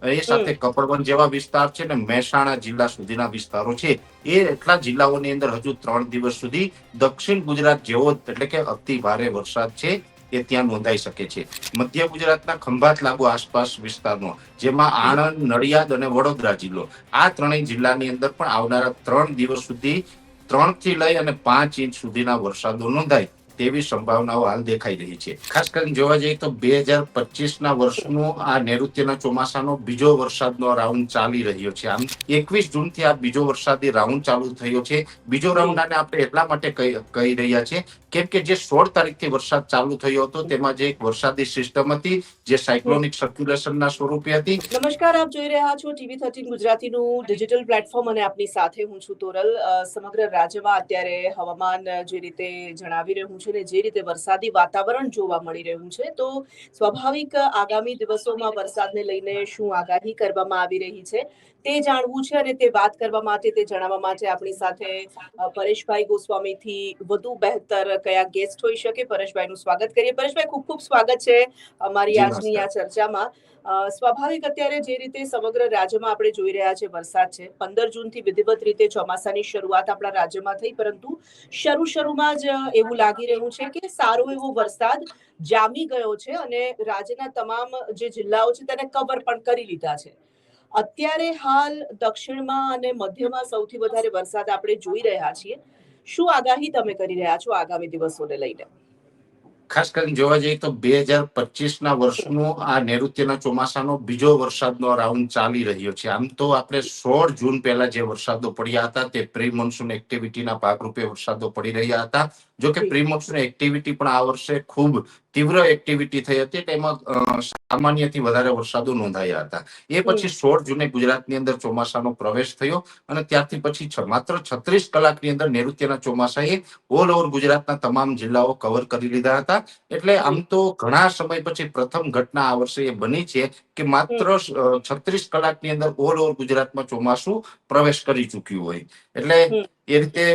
એ સાથે કપડવંજ જેવા વિસ્તાર છે ને મહેસાણા જિલ્લા સુધીના વિસ્તારો છે એ એટલા જિલ્લાઓની અંદર હજુ 3 દિવસ સુધી દક્ષિણ ગુજરાત જેવો એટલે કે અતિ ભારે વરસાદ છે એ ત્યાં નોંધાઈ શકે છે. મધ્ય ગુજરાતના ખંભાત લાગુ આસપાસ વિસ્તારનો, જેમાં આણંદ, નડિયાદ અને વડોદરા જિલ્લો, આ ત્રણેય જિલ્લાની અંદર પણ આવનારા 3 દિવસ સુધી 3 થી લઈ અને 5 ઇંચ સુધીના વરસાદો નોંધાય તેવી સંભાવનાઓ હાલ દેખાઈ રહી છે. ખાસ કરીને જોવા જઈએ તો 2025ના વર્ષનો આ નૈઋત્યના ચોમાસાનો બીજો વરસાદનો રાઉન્ડ ચાલી રહ્યો છે. આમ 21 જૂનથી આ બીજો વરસાદી રાઉન્ડ ચાલુ થયો છે. બીજો રાઉન્ડ આને આપણે એટલા માટે કહી રહ્યા છે કેમ કે જે 16 તારીખથી વરસાદ ચાલુ થયો હતો તેમાં જે એક વરસાદી સિસ્ટમ હતી જે સાયક્લોનિક સર્ક્યુલેશનના સ્વરૂપે હતી. નમસ્કાર, આપ જોઈ રહ્યા છો TV13 ગુજરાતીનું ડિજિટલ પ્લેટફોર્મ અને આપની સાથે હું છું તોરલ. સમગ્ર રાજ્યમાં અત્યારે હવામાન જે રીતે જણાવી રહ્યું છે ને જે રીતે વરસાદી વાતાવરણ જોવા મળી રહ્યું છે, તો સ્વાભાવિક આગામી દિવસોમાં વરસાદને લઈને શું આગાહી કરવામાં આવી રહી છે તે જાણવું છે અને તે વાત કરવા માટે, તે જણાવવા માટે આપણી સાથે પરેશભાઈ ગોસ્વામીથી વધુ બહેતર કયા ગેસ્ટ હોઈ શકે. પરેશભાઈનું સ્વાગત કરીએ. પરેશભાઈ, ખૂબ ખૂબ સ્વાગત છે અમારી આજની આ ચર્ચામાં. સ્વાભાવિક અત્યારે જે રીતે સમગ્ર રાજ્યમાં આપણે જોઈ રહ્યા છે વરસાદ છે. 15 જૂનથી વિધિવત રીતે ચોમાસાની શરૂઆત આપણા રાજ્યમાં થઈ, પરંતુ શરૂમાં જ એવું લાગી રહ્યું છે કે સારો એવો વરસાદ જામી ગયો છે અને રાજ્યના તમામ જે જિલ્લાઓ છે તેને કવર પણ કરી લીધા છે. અત્યારે હાલ દક્ષિણમાં અને મધ્યમાં સૌથી વધારે વરસાદ આપણે જોઈ રહ્યા છીએ. શું આગાહી તમે કરી રહ્યા છો આગામી દિવસોને લઈને? ખાસ કરીને જોવા જઈએ તો 2025ના વર્ષનો આ નૈઋત્યના ચોમાસાનો બીજો વરસાદનો રાઉન્ડ ચાલી રહ્યો છે. આમ તો આપણે 16 જૂન પહેલા જે વરસાદો પડ્યા હતા તે પ્રી મોન્સૂન એક્ટિવિટીના ભાગરૂપે વરસાદો પડી રહ્યા હતા. જો કે પ્રી મોન્સૂન એક્ટિવિટી પણ આ વર્ષે ખૂબ તીવ્ર એક્ટિવિટી થઈ હતી, તેમાં સામાન્યથી વધારે વરસાદો નોંધાયા હતા. એ પછી 16 જૂને ગુજરાતની અંદર ચોમાસાનો પ્રવેશ થયો અને ત્યારથી પછી માત્ર 36 કલાકની અંદર નૈઋત્યના ચોમાસાએ ઓલ ઓવર ગુજરાતના તમામ જિલ્લાઓ કવર કરી લીધા હતા. એટલે આમ તો ઘણા સમય પછી પ્રથમ ઘટના આ વર્ષે એ બની છે કે માત્ર 36 કલાકની અંદર ઓલ ઓવર ગુજરાતમાં ચોમાસું પ્રવેશ કરી ચૂક્યું હોય. એટલે એ રીતે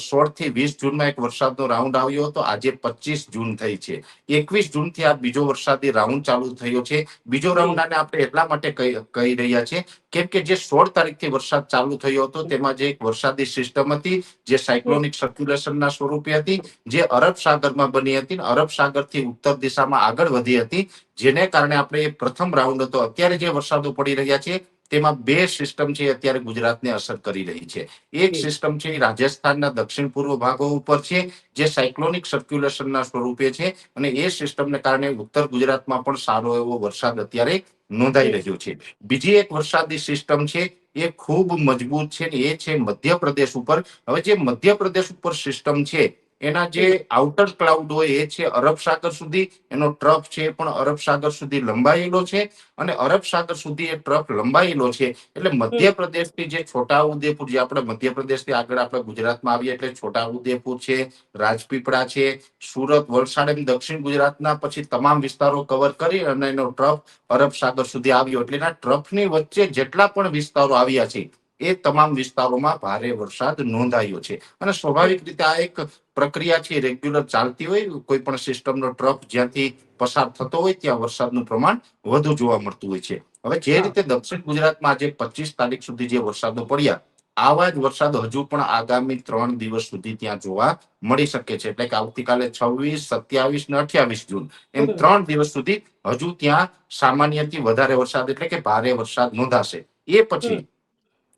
16 થી 20 જૂનમાં એક વરસાદનો રાઉન્ડ આવ્યો હતો. આજે 25 જૂન થઈ છે. 21 જૂનથી આ બીજો વરસાદી રાઉન્ડ ચાલુ થયો છે. બીજો રાઉન્ડ આને આપણે એટલા માટે કહી રહ્યા છે કેમ કે જે 16 તારીખથી વરસાદ ચાલુ થયો હતો તેમાં જે એક વરસાદી સિસ્ટમ હતી જે સાયક્લોનિક સર્ક્યુલેશનના સ્વરૂપે હતી, જે અરબ સાગરમાં બની હતી, અરબ સાગરથી ઉત્તર દિશામાં આગળ વધી હતી, જેને કારણે આપણે એ પ્રથમ રાઉન્ડ હતો. અત્યારે જે વરસાદો પડી રહ્યા છે તેમાં બે સિસ્ટમ છે અત્યારે ગુજરાતને અસર કરી રહી છે. એક સિસ્ટમ છે રાજસ્થાનના દક્ષિણ પૂર્વ ભાગો ઉપર છે જે સાયક્લોનિક સર્ક્યુલેશનના સ્વરૂપે છે અને એ સિસ્ટમને કારણે ઉત્તર ગુજરાતમાં પણ સારો એવો વરસાદ અત્યારે નોંધાઈ રહ્યો છે. બીજી એક વરસાદી સિસ્ટમ છે એ ખૂબ મજબૂત છે, એ છે મધ્યપ્રદેશ ઉપર. હવે જે મધ્યપ્રદેશ ઉપર સિસ્ટમ છે એના જે આઉટર ક્લાઉડ હોય એ છે અરબ સાગર સુધી, એનો ટ્રફ છે પણ અરબ સાગર સુધી લંબાયેલો છે અને અરબ સાગર સુધી એ ટ્રફ લંબાયેલો છે. એટલે મધ્યપ્રદેશથી જે છોટાઉદેપુર, જે આપણે મધ્યપ્રદેશથી આગળ આપણે ગુજરાતમાં આવીએ એટલે છોટાઉદેપુર છે, રાજપીપળા છે, સુરત, વલસાડ, એમ દક્ષિણ ગુજરાતના પછી તમામ વિસ્તારો કવર કરી અને એનો ટ્રફ અરબ સાગર સુધી આવ્યો. એટલે એના ટ્રફની વચ્ચે જેટલા પણ વિસ્તારો આવ્યા છે એ તમામ વિસ્તારોમાં ભારે વરસાદ નોંધાયો છે. અને સ્વાભાવિક રીતે આ એક પ્રક્રિયા છે, રેગ્યુલર ચાલતી હોય. કોઈ પણ સિસ્ટમનો ટ્રફ જ્યાંથી પસાર થતો હોય ત્યાં વરસાદનું પ્રમાણ વધુ જોવા મળતું હોય છે. હવે જે રીતે દક્ષિણ ગુજરાતમાં આજે 25 તારીખ સુધી જે વરસાદો પડ્યા, આવા જ વરસાદ હજુ પણ આગામી 3 દિવસ સુધી ત્યાં જોવા મળી શકે છે. એટલે કે આવતીકાલે 26, 27 ને 28 જૂન એમ 3 દિવસ સુધી હજુ ત્યાં સામાન્યથી વધારે વરસાદ એટલે કે ભારે વરસાદ નોંધાશે. એ પછી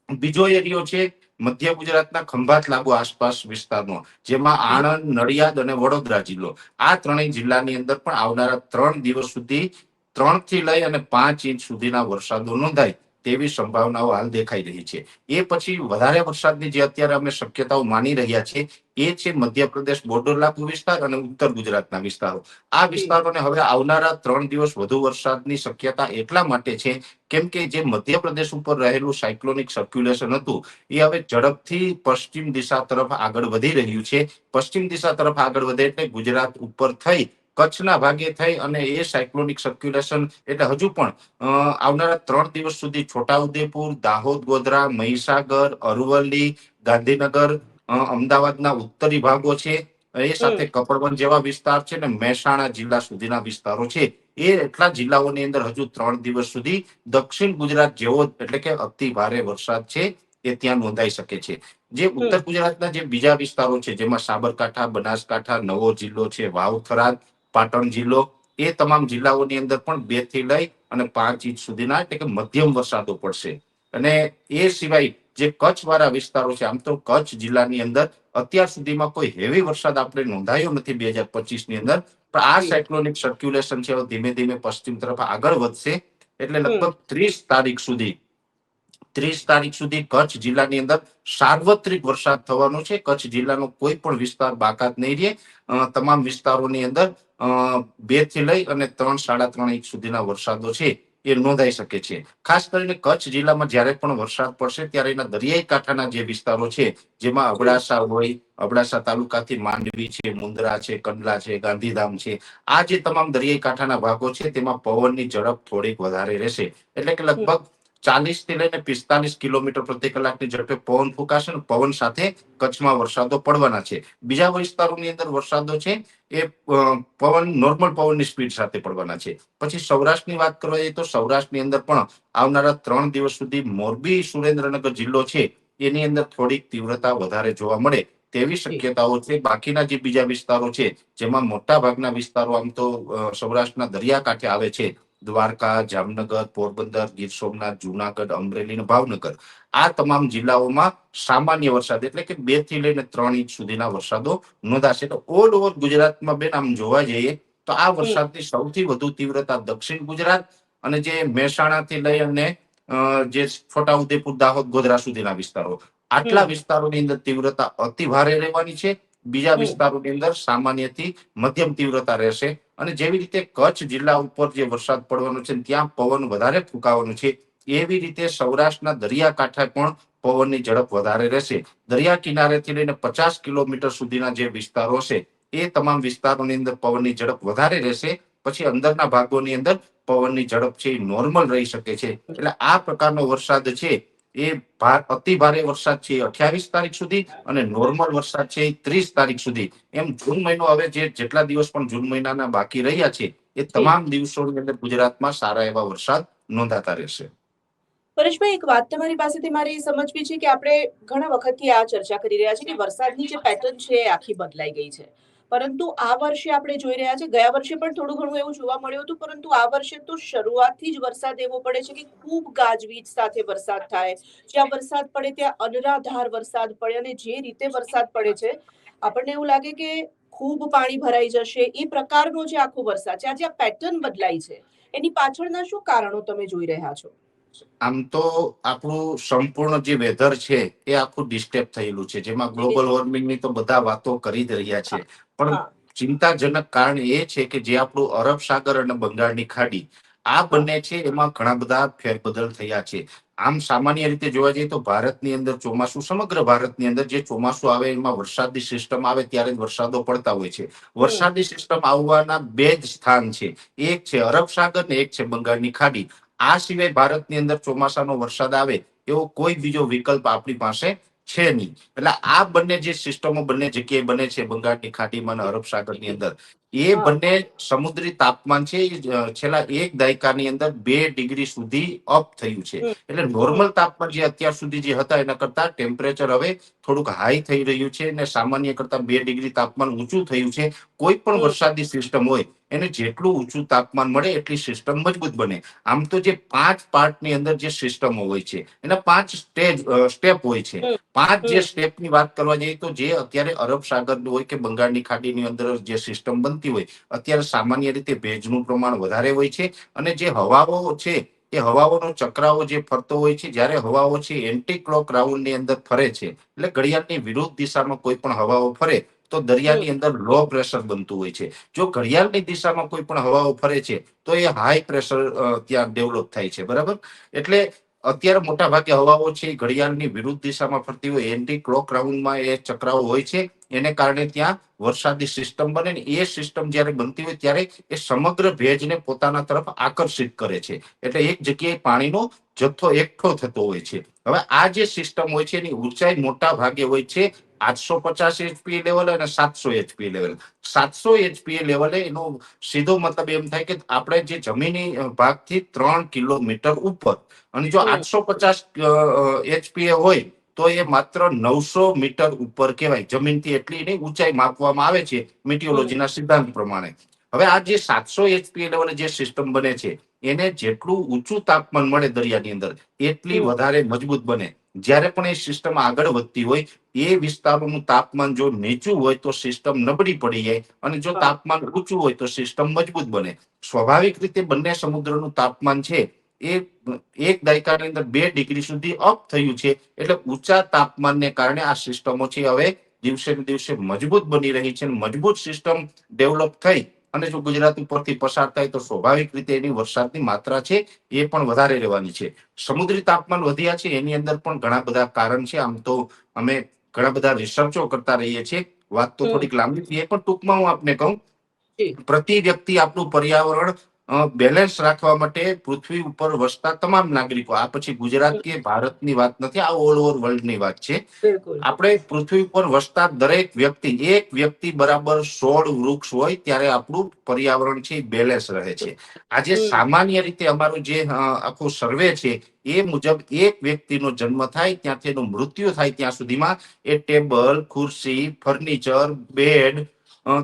બીજો એરિયો છે મધ્ય ગુજરાતના ખંભાત લાગુ આસપાસ વિસ્તારનો, જેમાં આણંદ, નડિયાદ અને વડોદરા જિલ્લો, આ ત્રણેય જિલ્લાની અંદર પણ આવનારા 3 દિવસ સુધી 3 થી લઈ અને 5 ઇંચ સુધીના વરસાદો નોંધાય તેવી સંભાવનાઓ હાલ દેખાઈ રહી છે. એ પછી વધારે વરસાદની જે અત્યારે અમે શક્યતાઓ માની રહ્યા છીએ એ છે મધ્યપ્રદેશ બોર્ડર લાગુ વિસ્તાર અને ઉત્તર ગુજરાતના વિસ્તારો. આ વિસ્તારોને હવે આવનારા 3 દિવસ વધુ વરસાદની શક્યતા એટલા માટે છે કેમ કે જે મધ્યપ્રદેશ ઉપર રહેલું સાયક્લોનિક સર્ક્યુલેશન હતું એ હવે ઝડપથી પશ્ચિમ દિશા તરફ આગળ વધી રહ્યું છે. પશ્ચિમ દિશા તરફ આગળ વધે એટલે ગુજરાત ઉપર થઈ કચ્છના ભાગે થઈ અને એ સાયક્લોનિક સર્ક્યુલેશન એટલે હજુ પણ આવનારા 3 દિવસ સુધી છોટાઉદેપુર, દાહોદ, ગોધરા, મહીસાગર, અરવલ્લી, ગાંધીનગર, અમદાવાદના ઉત્તરી ભાગો છે, એ સાથે કપડવંજ જેવા વિસ્તાર છે ને મહેસાણા જિલ્લા સુધીના વિસ્તારો છે એટલા જિલ્લાઓની અંદર હજુ 3 દિવસ સુધી દક્ષિણ ગુજરાત જેવો એટલે કે અતિ ભારે વરસાદ છે એ ત્યાં નોંધાઈ શકે છે. જે ઉત્તર ગુજરાતના જે બીજા વિસ્તારો છે જેમાં સાબરકાંઠા, બનાસકાંઠા, નવો જિલ્લો છે, વાવ, થરાદ, પાટણ જિલ્લો, એ તમામ જિલ્લાઓની અંદર પણ 2 થી લઈ અને 5 ઇંચ સુધીના એટલે કે મધ્યમ વરસાદો પડશે. અને એ સિવાય જે કચ્છ વાળા વિસ્તારો છે, આમ તો કચ્છ જિલ્લાની અંદર અત્યાર સુધીમાં કોઈ હેવી વરસાદ આપણે નોંધાયો નથી 2025 ની અંદર, પણ આ સાયક્લોનિક સર્ક્યુલેશન છે ધીમે ધીમે પશ્ચિમ તરફ આગળ વધશે એટલે લગભગ 30 તારીખ સુધી કચ્છ જિલ્લાની અંદર સાર્વત્રિક વરસાદ થવાનો છે. કચ્છ જિલ્લાનો કોઈ પણ વિસ્તાર બાકાત નહીં રહે. તમામ વિસ્તારોની અંદર 2 થી લઈ અને 3-3.5 ઇંચ સુધીના વરસાદો છે એ નોંધાઈ શકે છે. ખાસ કરીને કચ્છ જિલ્લામાં જ્યારે પણ વરસાદ પડશે ત્યારે એના દરિયાઈ કાંઠાના જે વિસ્તારો છે, જેમાં અબડાસા હોય, અબડાસા તાલુકાથી માંડવી છે, મુંદ્રા છે, કંડલા છે, ગાંધીધામ છે, આ જે તમામ દરિયાઈ કાંઠાના ભાગો છે તેમાં પવનની ઝડપ થોડીક વધારે રહેશે. એટલે કે લગભગ 40 થી લઈને 45 કિલોમીટર પ્રતિ કલાકની ઝડપે પવન ફૂંકાશે અને પવન સાથે કચ્છમાં વરસાદો પડવાના છે. બીજા વિસ્તારોની અંદર વરસાદો છે એ નોર્મલ પવનની સ્પીડ સાથે પડવાના છે. પછી સૌરાષ્ટ્રની વાત કરવા જઈએ તો સૌરાષ્ટ્રની અંદર પણ આવનારા 3 દિવસ સુધી મોરબી, સુરેન્દ્રનગર જિલ્લો છે એની અંદર થોડીક તીવ્રતા વધારે જોવા મળે તેવી શક્યતાઓ છે. બાકીના જે બીજા વિસ્તારો છે જેમાં મોટા ભાગના વિસ્તારો આમ તો સૌરાષ્ટ્રના દરિયાકાંઠે આવે છે, દ્વારકા, જામનગર, પોરબંદર, ગીર સોમનાથ, જુનાગઢ, અમરેલી અને ભાવનગર, આ તમામ જિલ્લાઓમાં સામાન્ય વરસાદ એટલે કે 2 થી લઈને 3 ઇંચ સુધીના વરસાદો નોંધાશે. તો ઓલ ઓવર ગુજરાતમાં બેન આમ જોવા જઈએ તો આ વરસાદની સૌથી વધુ તીવ્રતા દક્ષિણ ગુજરાત અને જે મહેસાણાથી લઈ અને જે છોટાઉદેપુર, દાહોદ, ગોધરા સુધીના વિસ્તારો, આટલા વિસ્તારોની અંદર તીવ્રતા અતિ ભારે રહેવાની છે. બીજા વિસ્તારોની અંદર સામાન્યથી મધ્યમ તીવ્રતા રહેશે. અને જેવી રીતે કચ્છ જિલ્લા ઉપર જે વરસાદ પડવાનો છે ત્યાં પવન વધારે ફૂંકાવાનો છે, એવી રીતે સૌરાષ્ટ્રના દરિયાકાંઠે પણ પવનની ઝડપ વધારે રહેશે. દરિયા કિનારેથી લઈને 50 કિલોમીટર સુધીના જે વિસ્તારો છે એ તમામ વિસ્તારોની અંદર પવનની ઝડપ વધારે રહેશે. પછી અંદરના ભાગોની અંદર પવનની ઝડપ છે એ નોર્મલ રહી શકે છે. એટલે આ પ્રકારનો વરસાદ છે એ અતિ ભારે વરસાદ છે 28 તારીખ સુધી અને નોર્મલ વરસાદ છે 30 તારીખ સુધી. એમ જૂન મહિનો હવે જેટલા દિવસ પણ જૂન મહિનાના બાકી રહ્યા છે એ તમામ દિવસોની અંદર ગુજરાતમાં સારા એવા વરસાદ નોંધાતા રહેશે. પરેશભાઈ, એક વાત તમારી પાસેથી મારે એ સમજવી છે કે આપણે ઘણા વખતથી આ ચર્ચા કરી રહ્યા છીએ કે વરસાદની જે પેટર્ન છે એ આખી બદલાઈ ગઈ છે. પરંતુ આ વર્ષે આપણે જોઈ રહ્યા છે, ગયા વર્ષે પણ થોડું ઘણું એવું જોવા મળ્યું હતું, પરંતુ આ વર્ષે તો શરૂઆતથી જ વરસાદ એવો પડે છે કે ખૂબ ગાજવીજ સાથે વરસાદ થાય. જ્યાં વરસાદ પડે ત્યાં અનરાધાર વરસાદ પડે અને જે રીતે વરસાદ પડે છે આપણને એવું લાગે કે ખૂબ પાણી ભરાઈ જશે એ પ્રકારનો જે આખો વરસાદ છે, આજે આ પેટર્ન બદલાઈ છે, એની પાછળના શું કારણો તમે જોઈ રહ્યા છો? આમ તો આપણું સંપૂર્ણ જે વેધર છે એ આખું ડિસ્ટર્બ થયેલું છે, જેમાં ગ્લોબલ વોર્મિંગની તો બધા વાતો કરી જ રહ્યા છે. પણ ચિંતાજનક કારણ એ છે કે જે આપણું અરબ સાગર અને બંગાળની ખાડી, આ બંને છે એમાં ઘણા બધા ફેરબદલ થયા છે. આમ સામાન્ય રીતે જોવા જઈએ તો ભારતની અંદર ચોમાસું, સમગ્ર ભારતની અંદર જે ચોમાસું આવે એમાં વરસાદની સિસ્ટમ આવે ત્યારે જ વરસાદો પડતા હોય છે. વરસાદની સિસ્ટમ આવવાના 2 જ સ્થાન છે, એક છે અરબ સાગર ને એક છે બંગાળની ખાડી. આ સિવાય ભારતની અંદર ચોમાસાનો વરસાદ આવે એવો કોઈ બીજો વિકલ્પ આપણી પાસે છે નહીં. એટલે આ બંને જે સિસ્ટમો બંને જગ્યાએ બને છે, બંગાળની ખાડીમાં અને અરબ સાગરની અંદર, એ બંને સમુદ્રી તાપમાન છે છેલ્લા 1 દાયકાની અંદર 2 ડિગ્રી સુધી અપ થયું છે. એટલે નોર્મલ તાપમાન જે અત્યાર સુધી જે હતા એના કરતા ટેમ્પરેચર હવે થોડુંક હાઈ થઈ રહ્યું છે અને સામાન્ય કરતા 2 ડિગ્રી તાપમાન ઊંચું થયું છે. કોઈ પણ વરસાદી સિસ્ટમ હોય એને જેટલું ઊંચું તાપમાન મળે એટલી સિસ્ટમ મજબૂત બને. આમ તો જે 5 પાર્ટની અંદર જે સિસ્ટમો હોય છે એના 5 સ્ટેપ હોય છે. 5 જે સ્ટેપની વાત કરવા જઈએ તો જે અત્યારે અરબ સાગરનું હોય કે બંગાળની ખાડીની અંદર જે સિસ્ટમ બનતી હોય, અત્યારે સામાન્ય રીતે ભેજનું પ્રમાણ વધારે હોય છે અને જે હવાઓ છે એ હવાઓનો ચક્રાઓ જે ફરતો હોય છે, જ્યારે હવાઓ છે એન્ટી ક્લોક રાઉન્ડની અંદર ફરે છે એટલે ઘડિયાળની વિરુદ્ધ દિશામાં કોઈ પણ હવાઓ ફરે તો દરિયાની અંદર લો પ્રેશર બનતું હોય છે. જો ઘડિયાળની દિશામાં કોઈ પણ હવાઓ ફરે છે તો એ હાઈ પ્રેશર ત્યાં ડેવલપ થાય છે, બરાબર. એટલે અત્યારે મોટા ભાગે હવાઓ છે ઘડિયાળની વિરુદ્ધ દિશામાં ફરતી હોય, એન્ટી ક્લોક રાઉન્ડમાં એ ચક્રાઓ હોય છે, એને કારણે ત્યાં વરસાદી સિસ્ટમ બને ને એ સિસ્ટમ જ્યારે બનતી હોય ત્યારે એ સમગ્ર ભેજને પોતાના તરફ આકર્ષિત કરે છે. એટલે એક જગ્યાએ પાણીનો જથ્થો એકઠો થતો હોય છે. હવે આ જે સિસ્ટમ હોય છે એની ઊંચાઈ મોટા ભાગે હોય છે 850 એચપી લેવલે અને 700 એચપી લેવલ. 700 એચપી લેવલે એનો સીધો મતલબ એમ થાય કે આપણે જે જમીની ભાગથી 3 કિલોમીટર ઉપર, અને જો 850 એચપી હોય તો એ માત્ર 900 મીટર ઉપર કહેવાય. જમીનથી એટલી એની ઊંચાઈ માપવામાં આવે છે મિટિયોલોજીના સિદ્ધાંત પ્રમાણે. હવે આ જે 700 એચપી લેવલે જે સિસ્ટમ બને છે એને જેટલું ઊંચું તાપમાન મળે દરિયાની અંદર એટલી વધારે મજબૂત બને. જ્યારે પણ એ સિસ્ટમ આગળ વધતી હોય એ વિસ્તારોનું તાપમાન જો નીચું હોય તો સિસ્ટમ નબળી પડી જાય, અને જો તાપમાન ઊંચું હોય તો સિસ્ટમ મજબૂત બને. સ્વાભાવિક રીતે બંને સમુદ્રનું તાપમાન છે એ એક દાયકાની અંદર 2 ડિગ્રી સુધી અપ થયું છે. એટલે ઊંચા તાપમાનને કારણે આ સિસ્ટમો છે હવે દિવસે ને દિવસે મજબૂત બની રહી છે. મજબૂત સિસ્ટમ ડેવલપ થઈ અને જો ગુજરાત ઉપરથી પસાર થાય તો સ્વાભાવિક રીતે એની વરસાદની માત્રા છે એ પણ વધારે રહેવાની છે. સમુદ્રી તાપમાન વધ્યા છે એની અંદર પણ ઘણા બધા કારણ છે. આમ તો અમે ઘણા બધા રિસર્ચો કરતા રહીએ છીએ. વાત તો થોડીક લાંબી થઈ, પણ ટૂંકમાં હું આપને કહું, પ્રતિ વ્યક્તિ આપણું પર્યાવરણ બેલેન્સ રાખવા માટે પૃથ્વી ઉપર વસતા તમામ નાગરિકો, આ પછી ગુજરાત કે ભારતની વાત નથી, આ ઓલ ઓવર વર્લ્ડની વાત છે. આપણે પૃથ્વી ઉપર વસતા દરેક વ્યક્તિ, એક વ્યક્તિ બરાબર 16 વૃક્ષ હોય ત્યારે આપણું પર્યાવરણ છે બેલેન્સ રહે છે. આજે સામાન્ય રીતે અમારું જે આખું સર્વે છે એ મુજબ એક વ્યક્તિનો જન્મ થાય ત્યાંથી એનું મૃત્યુ થાય ત્યાં સુધીમાં એ ટેબલ, ખુરશી, ફર્નિચર, બેડ,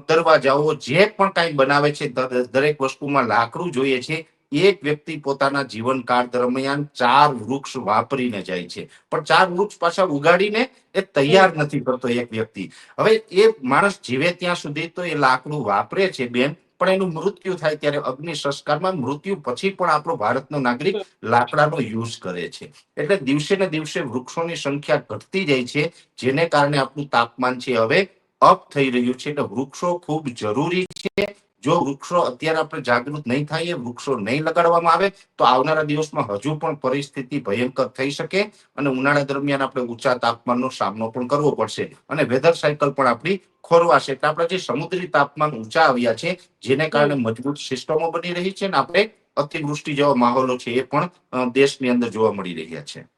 દરવાજાઓ જે પણ કઈ બનાવે છે દરેક વસ્તુમાં લાકડું જોઈએ છે. એક વ્યક્તિ પોતાના જીવનકાળ દરમિયાન 4 વૃક્ષ વાપરીને જાય છે, પણ 4 વૃક્ષ પાછા ઉગાડીને એ તૈયાર નથી કરતો એક વ્યક્તિ. હવે એ માણસ જીવે ત્યાં સુધી તો એ લાકડું વાપરે છે બેન, પણ એનું મૃત્યુ થાય ત્યારે અગ્નિ સંસ્કારમાં મૃત્યુ પછી પણ આપણો ભારતનો નાગરિક લાકડાનો યુઝ કરે છે. એટલે દિવસે ને દિવસે વૃક્ષોની સંખ્યા ઘટતી જાય છે, જેને કારણે આપણું તાપમાન છે હવે અપ થઈ રહ્યું છે. એટલે વૃક્ષો ખૂબ જરૂરી છે. જો વૃક્ષો અત્યારે આપણે જાગૃત નહીં થાય, વૃક્ષો નહીં લગાડવામાં આવે તો આવનારા દિવસમાં હજુ પણ પરિસ્થિતિ ભયંકર થઈ શકે, અને ઉનાળા દરમિયાન આપણે ઊંચા તાપમાનનો સામનો પણ કરવો પડશે, અને વેધર સાયકલ પણ આપણી ખોરવાશે. એટલે આપણા જે સમુદ્રી તાપમાન ઊંચા આવ્યા છે જેને કારણે મજબૂત સિસ્ટમો બની રહી છે, અને આપણે અતિવૃષ્ટિ જેવા માહોલો છે એ પણ દેશની અંદર જોવા મળી રહ્યા છે.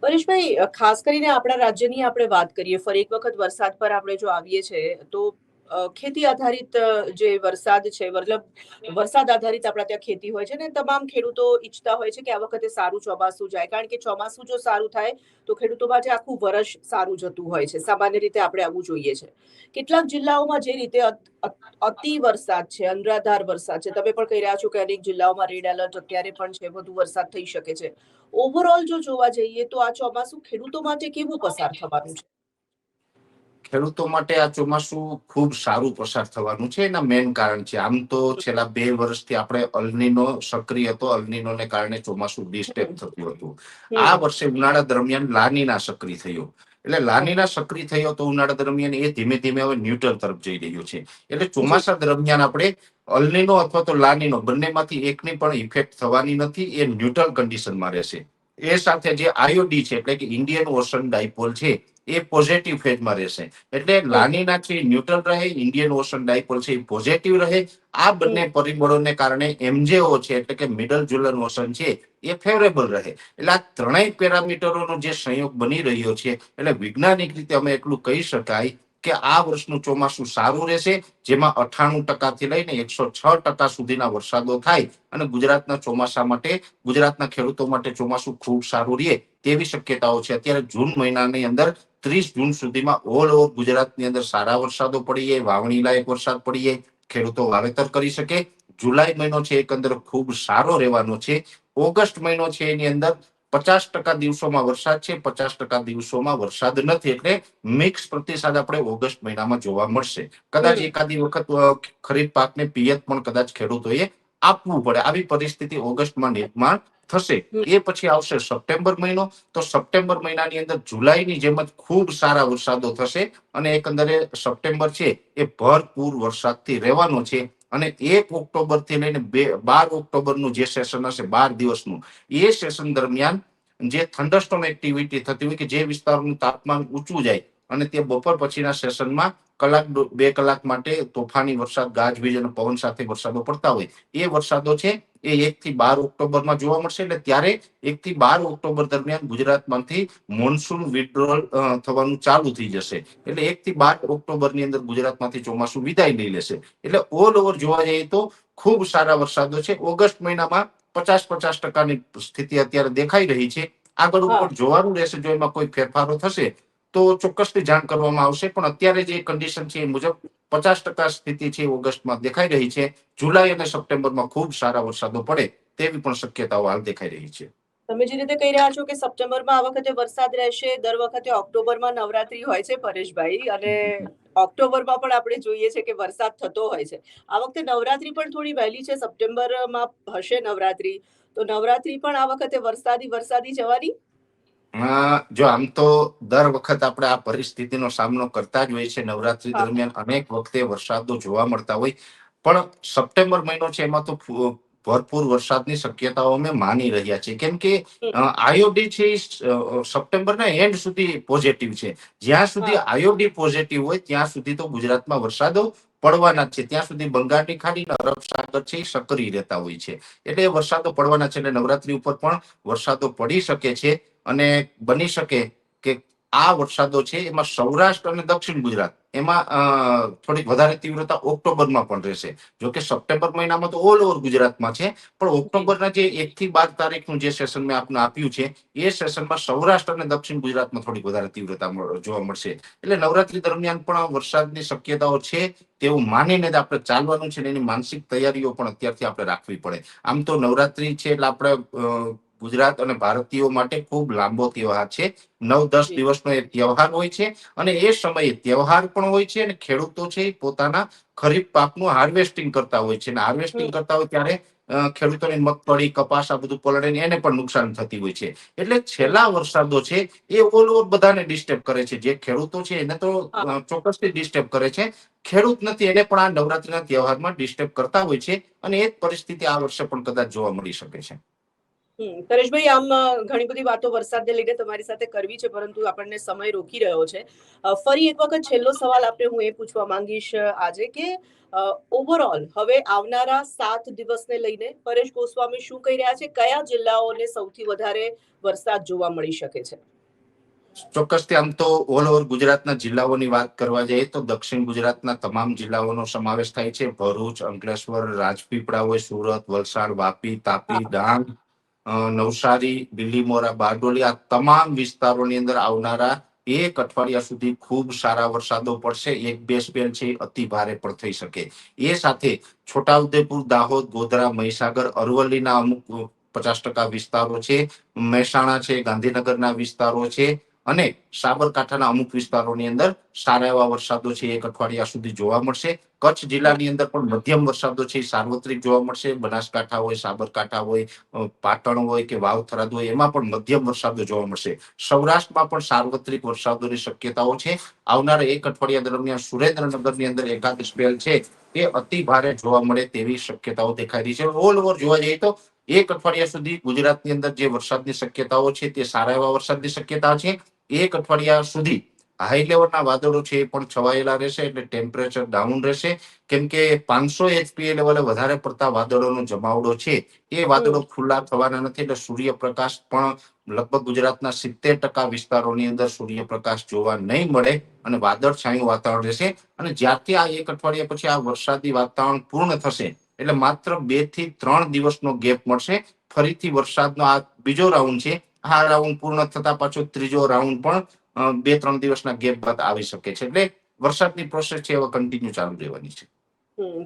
પરેશભાઈ, ખાસ કરીને આપણા રાજ્યની આપણે વાત કરીએ, ફરી એક વખત વરસાદ પર આપણે જો આવીએ છીએ તો ખેતી આધારિત જે વરસાદ છે, મતલબ વરસાદ આધારિત આપણા ત્યાં ખેતી હોય છે ને, તમામ ખેડૂતો ઈચ્છતા હોય છે કે આ વખતે સારું ચોમાસું જાય, કારણ કે ચોમાસું જો સારું થાય તો ખેડૂતો માટે આખું વર્ષ સારું જતું હોય છે. સામાન્ય રીતે આપણે આવું જોઈએ છે. કેટલાક જિલ્લાઓમાં જે રીતે અતિ વરસાદ છે, અનરાધાર વરસાદ છે, તમે પણ કહી રહ્યા છો કે અનેક જિલ્લાઓમાં રેડ એલર્ટ અત્યારે પણ છે, વધુ વરસાદ થઈ શકે છે. ઓવરઓલ જો જોવા જઈએ તો આ ચોમાસું ખેડૂતો માટે કેવું પસાર થવાનું છે? ખેડૂતો માટે આ ચોમાસું ખૂબ સારું પસાર થવાનું છે. એના મેઇન કારણ છે, આમ તો છેલ્લા 2 વર્ષથી આપણે અલનીનો સક્રિય હતો, અલનીનોને કારણે ચોમાસું ડિસ્ટર્બ થતું હતું. આ વર્ષે ઉનાળા દરમિયાન લાનીના સક્રિય થયો. એટલે લાનીના સક્રિય થયો તો ઉનાળા દરમિયાન એ ધીમે ધીમે હવે ન્યુટ્રલ તરફ જઈ રહ્યો છે. એટલે ચોમાસા દરમિયાન આપણે અલનીનો અથવા તો લાનીનો બંનેમાંથી એકની પણ ઇફેક્ટ થવાની નથી, એ ન્યુટ્રલ કન્ડિશનમાં રહેશે. એ સાથે જે આઈઓડી છે એટલે કે ઇન્ડિયન ઓશન ડાયપોલ છે એ પોઝિટિવ ફેઝમાં રહેશે. એટલે લાનીના છે ન્યુટ્રલ રહે, ઇન્ડિયન ઓશન ડાયપોલ છે એ પોઝિટિવ રહે. આ બંને પરિબળોને કારણે એમજેઓ છે એટલે કે મિડલ જુલન ઓશન છે એ ફેવરેબલ રહે. એટલે આ ત્રણેય પેરામીટરોનો જે સંયોગ બની રહ્યો છે, એટલે વૈજ્ઞાનિક રીતે અમે એટલું કહી શકાય કે આ વર્ષનું ચોમાસું સારું રહેશે, જેમાં 98% થી લઈને 106% સુધીના વરસાદો થાય, અને ગુજરાતના ચોમાસા માટે, ગુજરાતના ખેડૂતો માટે ચોમાસું ખૂબ સારું રહે તેવી શક્યતાઓ છે. અત્યારે જૂન મહિનાની અંદર 30 જૂન સુધીમાં ઓલ ઓવર ગુજરાતની અંદર સારા વરસાદો પડી જાય, વાવણી લાયક વરસાદ પડી જાય, ખેડૂતો વાવેતર કરી શકે. જુલાઈ મહિનો છે એકંદર ખૂબ સારો રહેવાનો છે. ઓગસ્ટ મહિનો છે એની અંદર 50% દિવસોમાં વરસાદ છે, 50% દિવસોમાં વરસાદ નથી. એટલે મિક્સ પ્રતિસાદ આપણે ઓગસ્ટ મહિનામાં જોવા મળશે. કદાચ એકાદી વખત ખરીફ પાકને પિયત પણ કદાચ ખેડૂતોએ આપવું પડે, આવી પરિસ્થિતિ ઓગસ્ટમાં નિર્માણ થશે. એ પછી આવશે સપ્ટેમ્બર મહિનો, તો સપ્ટેમ્બર મહિનાની અંદર જુલાઈની જેમ જ ખૂબ સારા વરસાદો થશે, અને એકંદરે સપ્ટેમ્બર છે એ ભરપૂર વરસાદથી રહેવાનો છે. અને 1 ઓક્ટોબર થી લઈને 12 ઓક્ટોબરનું જે સેશન હશે 12 દિવસનું, એ સેશન દરમિયાન જે થંડરસ્ટોર્મ એક્ટિવિટી થતી હોય કે જે વિસ્તારનું તાપમાન ઊંચું જાય, અને તે બપોર પછીના સેશનમાં કલાક 2 કલાક માટે તોફાની વરસાદ, ગાજવીજ અને પવન સાથે વરસાદો પડતા હોય, એ વરસાદો છે એ 1 થી 12 ઓક્ટોબરમાં જોવા મળશે. એટલે ત્યારે 1 થી 12 ઓક્ટોબર દરમિયાન ગુજરાતમાંથી મોન્સૂન વિથડ્રોલ થવાનું ચાલુ થઈ જશે. એટલે 1 થી 12 ઓક્ટોબરની અંદર ગુજરાતમાંથી ચોમાસું વિદાય લઈ લેશે. એટલે ઓલ ઓવર જોવા જઈએ તો ખૂબ સારા વરસાદો છે. ઓગસ્ટ મહિનામાં 50-50% સ્થિતિ અત્યારે દેખાઈ રહી છે. આગળ ઉપર જોવાનું રહેશે, જો એમાં કોઈ ફેરફારો થશે તો ચોક્કસથી જાણ કરવામાં આવશે. પણ અત્યારે જે કન્ડિશન છે એ મુજબ 50% સ્થિતિ છે ઓગસ્ટમાં દેખાઈ રહી છે. જુલાઈ અને સપ્ટેમ્બરમાં ખૂબ સારા વરસાદો પડે તેવી પણ શક્યતાઓ હાલ દેખાઈ રહી છે. તમે જે રીતે કહી રહ્યા છો કે સપ્ટેમ્બરમાં આ વખતે વરસાદ રહેશે, દર વખતે ઓક્ટોબરમાં નવરાત્રી હોય છે પરેશભાઈ, અને ઓક્ટોબરમાં પણ આપણે જોઈએ છે કે વરસાદ થતો હોય છે. આ વખતે નવરાત્રી પણ થોડી વહેલી છે, સપ્ટેમ્બરમાં હશે નવરાત્રી, તો નવરાત્રી પણ આ વખતે વરસાદી જવાની. જો આમ તો દર વખત આપણે આ પરિસ્થિતિનો સામનો કરતા જ હોય છે. નવરાત્રી હા. દરમિયાન અનેક વખતે વરસાદો જોવા મળતા હોય, પણ સપ્ટેમ્બર મહિનો છે એમાં તો ભરપૂર વરસાદની શક્યતાઓ અમે માની રહ્યા છીએ. કેમ કે આઈઓડી છે એ સપ્ટેમ્બરના એન્ડ સુધી પોઝિટિવ છે. જ્યાં સુધી આઈઓડી પોઝિટિવ હોય ત્યાં સુધી તો ગુજરાતમાં વરસાદો પડવાના જ છે. ત્યાં સુધી બંગાળની ખાડી અને અરબ સાગર છે એ સક્રિય રહેતા હોય છે. એટલે એ વરસાદો પડવાના છે. એટલે નવરાત્રી ઉપર પણ વરસાદો પડી શકે છે. અને બની શકે કે આ વરસાદો છે એમાં સૌરાષ્ટ્ર અને દક્ષિણ ગુજરાત એમાં થોડીક વધારે તીવ્રતા ઓક્ટોબરમાં પણ રહેશે. જોકે સપ્ટેમ્બર મહિનામાં તો ઓલ ઓવર ગુજરાતમાં છે, પણ ઓક્ટોબરના જે 1 થી 12 તારીખનું જે સેશન મેં આપને આપ્યું છે એ સેશનમાં સૌરાષ્ટ્ર અને દક્ષિણ ગુજરાતમાં થોડીક વધારે તીવ્રતા જોવા મળશે. એટલે નવરાત્રી દરમિયાન પણ વરસાદની શક્યતાઓ છે તેવું માનીને જ આપણે ચાલવાનું છે. એની માનસિક તૈયારીઓ પણ અત્યારથી આપણે રાખવી પડે. આમ તો નવરાત્રી છે એટલે આપણે ગુજરાત અને ભારતીયો માટે ખૂબ લાંબો તહેવાર છે. 9-10 દિવસનો એ તહેવાર હોય છે. અને એ સમયે તહેવાર પણ હોય છે અને ખેડૂતો છે એ પોતાના ખરીફ પાકનું હાર્વેસ્ટિંગ કરતા હોય છે. અને હાર્વેસ્ટિંગ કરતા હોય ત્યારે ખેડૂતોની મગફળી, કપાસ આ બધું પલળે એને પણ નુકસાન થતી હોય છે. એટલે છેલ્લા વરસાદો છે એ ઓલ ઓવર બધાને ડિસ્ટર્બ કરે છે. જે ખેડૂતો છે એને તો ચોક્કસથી ડિસ્ટર્બ કરે છે. ખેડૂત નથી એને પણ આ નવરાત્રીના તહેવારમાં ડિસ્ટર્બ કરતા હોય છે. અને એ જ પરિસ્થિતિ આ વર્ષે પણ કદાચ જોવા મળી શકે છે. પરેશભાઈ, આમ ઘણી બધી વાતો વરસાદને લઈને તમારી સાથે કરવી છે, પરંતુ આપણને સમય રોકી રહ્યો છે. ફરી એક વખત છેલ્લો સવાલ આપણે હું એ પૂછવા માંગીશ આજે કે ઓવરઓલ હવે આવનારા 7 દિવસને લઈને પરેશ ગોસ્વામી શું કહી રહ્યા છે, કયા જિલ્લાઓને સૌથી વધારે વરસાદ જોવા મળી શકે છે? ચોક્કસથી આમ તો ઓલ ઓવર ગુજરાતના જિલ્લાઓની વાત કરવા જઈએ તો દક્ષિણ ગુજરાતના તમામ જિલ્લાઓનો સમાવેશ થાય છે. ભરૂચ, અંકલેશ્વર, રાજપીપળા હોય, સુરત, વલસાડ, વાપી, તાપી, ડાંગ, નવસારી, બિલીમોરા, બારડોલી આ તમામ વિસ્તારોની અંદર આવનારા એક અઠવાડિયા સુધી ખૂબ સારા વરસાદો પડશે. 1-2 સ્પેલ છે અતિ ભારે પણ થઈ શકે. એ સાથે છોટાઉદેપુર, દાહોદ, ગોધરા, મહીસાગર, અરવલ્લીના અમુક 50% વિસ્તારો છે, મહેસાણા છે, ગાંધીનગરના વિસ્તારો છે અને સાબરકાંઠાના અમુક વિસ્તારોની અંદર સારા એવા વરસાદો છે એક અઠવાડિયા સુધી જોવા મળશે. કચ્છ જિલ્લાની અંદર પણ મધ્યમ વરસાદો છે સાર્વત્રિક જોવા મળશે. બનાસકાંઠા હોય, સાબરકાંઠા હોય, પાટણ હોય કે વાવ-થરાદ હોય એમાં પણ મધ્યમ વરસાદો જોવા મળશે. સૌરાષ્ટ્રમાં પણ સાર્વત્રિક વરસાદોની શક્યતાઓ છે. આવનારા એક અઠવાડિયા દરમિયાન સુરેન્દ્રનગરની અંદર એકાદ સ્પેલ છે એ અતિ ભારે જોવા મળે તેવી શક્યતાઓ દેખાઈ રહી છે. ઓલ ઓવર જોવા જઈએ તો એક અઠવાડિયા સુધી ગુજરાતની અંદર જે વરસાદની શક્યતાઓ છે તે સારા એવા વરસાદની શક્યતા છે. એક અઠવાડિયા સુધી હાઈ લેવલના વાદળો છે એ પણ છવાયેલા રહેશે. એટલે ટેમ્પરેચર ડાઉન રહેશે. કેમ કે 500 એચપીએ લેવલે વધારે પડતા વાદળોનો જમાવડો છે એ વાદળો ખુલ્લા થવાના નથી. એટલે સૂર્યપ્રકાશ પણ લગભગ ગુજરાતના 70% વિસ્તારોની અંદર સૂર્યપ્રકાશ જોવા નહીં મળે અને વાદળછાયું વાતાવરણ રહેશે. અને જ્યારથી આ એક અઠવાડિયા પછી આ વરસાદી વાતાવરણ પૂર્ણ થશે એટલે માત્ર 2 થી 3 દિવસનો ગેપ મળશે. ફરીથી વરસાદનો આ બીજો રાઉન્ડ છે. આ રાઉન્ડ પૂર્ણ થતા પાછો ત્રીજો રાઉન્ડ પણ 2-3 દિવસના ગેપ બાદ આવી શકે છે. એટલે વરસાદની પ્રોસેસ છે હવે કન્ટિન્યુ ચાલુ રહેવાની છે.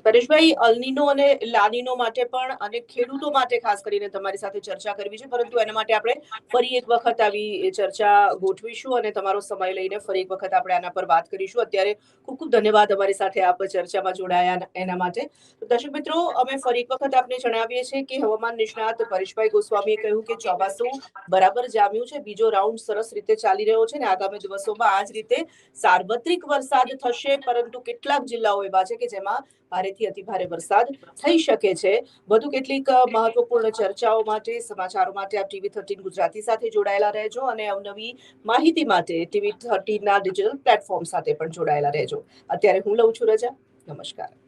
પરેશભાઈ, અલનીનો અને લાનીનો માટે પણ અને ખેડૂતો માટે ખાસ કરીને તમારી સાથે ચર્ચા કરવી છે, પરંતુ એના માટે આપણે ફરી એક વખત આવી ચર્ચા ગોઠવીશું અને તમારો સમય લઈને ફરી એક વખત આપણે આના પર વાત કરીશું. અત્યારે ખૂબ ખૂબ ધન્યવાદ અમારી સાથે આપ ચર્ચામાં જોડાયા એના માટે. તો દર્શક મિત્રો, અમે ફરી એક વખત આપને જણાવીએ છીએ કે હવામાન નિષ્ણાત પરેશભાઈ ગોસ્વામીએ કહ્યું કે ચોમાસું બરાબર જામ્યું છે, બીજો રાઉન્ડ સરસ રીતે ચાલી રહ્યો છે અને આગામી દિવસોમાં આ જ રીતે સાર્વત્રિક વરસાદ થશે, પરંતુ કેટલાક જિલ્લાઓ એવા છે કે જેમાં ભારેથી અતિ ભારે વરસાદ થઈ શકે છે. વધુ કેટલીક મહત્વપૂર્ણ ચર્ચાઓ માટે, સમાચારો માટે આપ TV13 ગુજરાતી સાથે જોડાયેલા રહેજો અને અવનવી માહિતી માટે TV13 ના ડિજિટલ પ્લેટફોર્મ સાથે પણ જોડાયેલા રહેજો. અત્યારે હું લઉં છું રજા. નમસ્કાર.